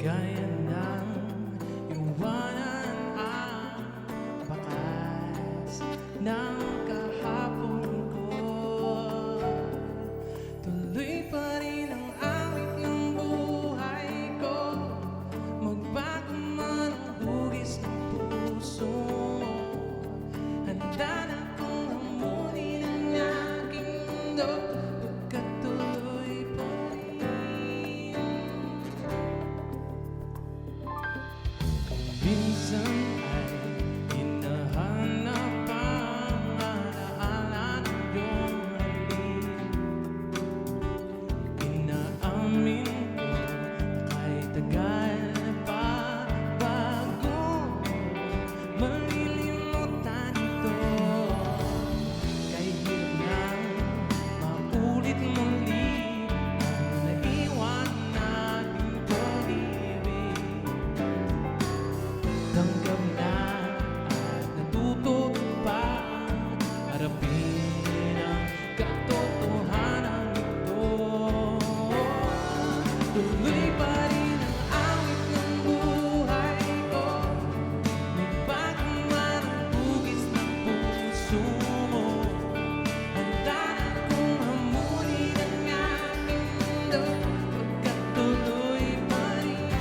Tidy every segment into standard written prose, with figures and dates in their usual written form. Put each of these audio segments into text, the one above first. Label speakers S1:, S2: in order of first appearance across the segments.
S1: Gaya ng iwanan ang bakas ng kahapon ko. Tuloy pa rin ang awit ng buhay ko, magbago man ang hugis ng puso mo. Handa na kong hamunin ang aking mundo, pagkatuloy pa rin. Minsan ay hinahanap ang alaala ng iyong halik. Inaamin ko na kahit tagal pa bago malilimutan ito. Kahit hirap na maulit muli ang naiwan nating pag-ibig. Tanggap na at natutog pa harapin ang katotohanan ito. Tuloy pa rin ang awit ng buhay ko, magbago man ang hugis ng puso mo. Handa na kong hamunin ang aking mundo, pagkatuloy pa rin.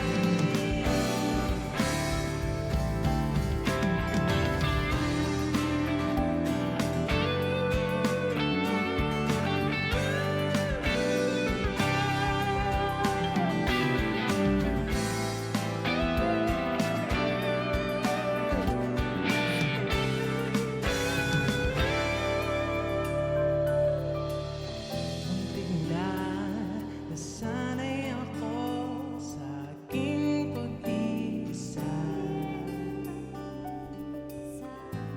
S1: Muntik na nasanay ako sa aking pag-iisa.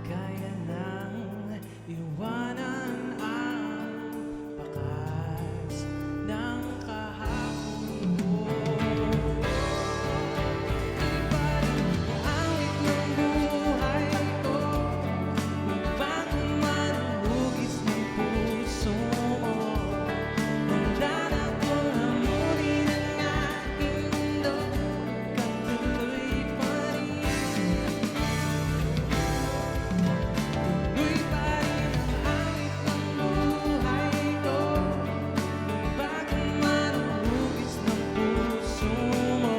S1: Kaya nang iwanan ang bakas ng kahapon ko. Awit ng buhay ko, magbago man ang hugis ng puso mo. Handa na kong hamunin ang aking mundo, pagkatuloy pa rin. Tuloy pa rin ang awit ng buhay ko, magbago man ang hugis ng puso mo.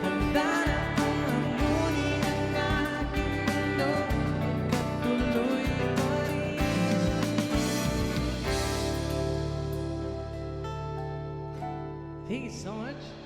S1: Handa na kong hamunin ang aking mundo, pagkatuloy pa rin. Thank you so much.